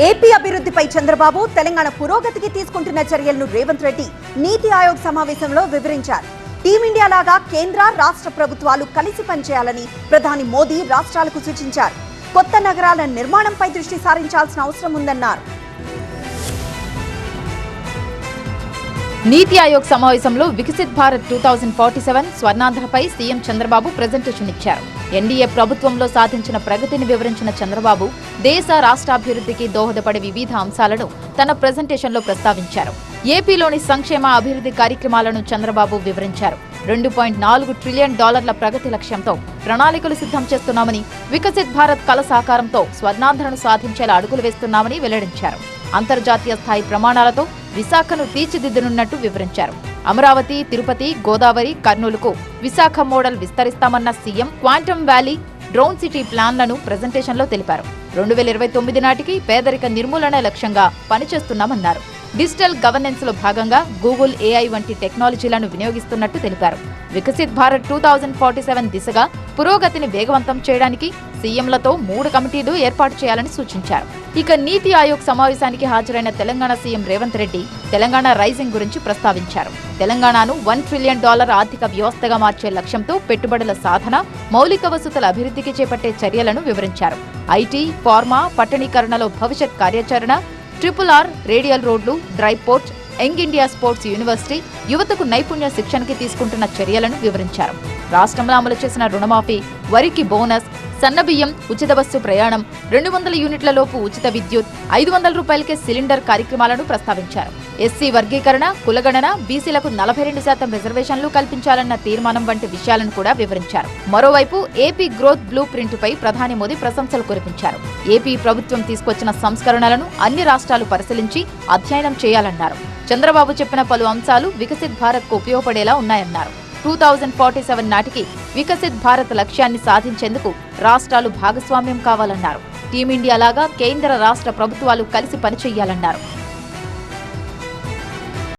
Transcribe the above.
AP అభివృద్ధిపై చంద్రబాబు, తెలంగాణ పురోగతికి తీసుకుంటున్న చర్యలను రేవంత్ రెడ్డి నీతి ఆయోగ్ సమావేశంలో వివరించారు. టీమిండియా లాగా కేంద్ర, రాష్ట్ర ప్రభుత్వాలు కలిసి పనిచేయాలని ప్రధాని మోదీ రాష్ట్రాలకు సూచించారు. కొత్త నగరాల నిర్మాణంపై దృష్టి సారించాల్సిన అవసరం ఉందన్నారు. నీతి ఆయోగ్ సమావేశంలో వికసిత్ భారత్ 2047 స్వర్ణాంధ్రపై సీఎం చంద్రబాబు ప్రెజెంటేషన్ ఇచ్చారు. ఎన్డీఏ ప్రభుత్వంలో సాధించిన ప్రగతిని వివరించిన చంద్రబాబు దేశ రాష్ట్రాభివృద్ధికి దోహదపడే వివిధ అంశాలను తన ప్రెజెంటేషన్లో ప్రస్తావించారు. ఏపీలోని సంక్షేమ అభివృద్ధి కార్యక్రమాలను చంద్రబాబు వివరించారు. $2.4 ట్రిలియన్ ప్రగతి లక్ష్యంతో ప్రణాళికలు సిద్ధం చేస్తున్నామని, వికసిత్ భారత్ కల సాకారంతో స్వర్ణాంధ్రను సాధించేలా అడుగులు వేస్తున్నామని వెల్లడించారు. అంతర్జాతీయ స్థాయి ప్రమాణాలతో విశాఖను తీర్చిదిద్దనున్నట్టు వివరించారు. అమరావతి, తిరుపతి, గోదావరి, కర్నూలుకు విశాఖ మోడల్ విస్తరిస్తామన్న CM quantum valley, drone city ప్లాన్లను ప్రెజెంటేషన్లో తెలిపారు. 2029 నాటికి పేదరిక నిర్మూలన లక్ష్యంగా పనిచేస్తున్నామన్నారు. డిజిటల్ గవర్నెన్స్ లో భాగంగా గూగుల్, ఏఐ వంటి టెక్నాలజీలను వినియోగిస్తున్నట్టు తెలిపారు. వికసిత్ భారత్ 2047 దిశగా పురోగతిని వేగవంతం చేయడానికి సీఎంలతో 3 కమిటీలు ఏర్పాటు చేయాలని సూచించారు. ఇక నీతి ఆయోగ్ సమావేశానికి హాజరైన తెలంగాణ సీఎం రేవంత్ రెడ్డి తెలంగాణ రైజింగ్ గురించి ప్రస్తావించారు. తెలంగాణను $1 ట్రిలియన్ ఆర్థిక వ్యవస్థగా మార్చే లక్ష్యంతో పెట్టుబడుల సాధన, మౌలిక వసతుల అభివృద్ధికి చేపట్టే చర్యలను వివరించారు. ఐటీ, ఫార్మా, పట్టణీకరణలో భవిష్యత్ కార్యాచరణ, RRR, రేడియల్ రోడ్లు, dry port, young India sports university, యువతకు నైపుణ్య శిక్షణకి తీసుకుంటున్న చర్యలను వివరించారు. రాష్ట్రంలో అమలు చేసిన రుణమాఫీ, వరికి బోనస్, సన్నబియ్యం, ఉచిత బస్సు ప్రయాణం, 200 యూనిట్ల లోపు ఉచిత విద్యుత్, $500 సిలిండర్ కార్యక్రమాలను ప్రస్తావించారు. ఎస్సీ వర్గీకరణ, కులగణన, బీసీలకు 42% రిజర్వేషన్లు కల్పించాలన్న తీర్మానం వంటి విషయాలను కూడా వివరించారు. మరోవైపు ఏపీ గ్రోత్ బ్లూ ప్రింట్పై ప్రధాని మోదీ ప్రశంసలు కురిపించారు. ఏపీ ప్రభుత్వం తీసుకొచ్చిన సంస్కరణలను అన్ని రాష్ట్రాలు పరిశీలించి అధ్యయనం చేయాలన్నారు. చంద్రబాబు చెప్పిన పలు అంశాలు వికసిత్ భారత్కు ఉపయోగపడేలా ఉన్నాయన్నారు. 2047 నాటికి వికసిత్ భారత్ లక్ష్యాన్ని సాధించేందుకు రాష్ట్రాలు భాగస్వామ్యం కావాలన్నారు. టీమిండియా లాగా కేంద్ర, రాష్ట్ర ప్రభుత్వాలు కలిసి పనిచేయాలన్నారు.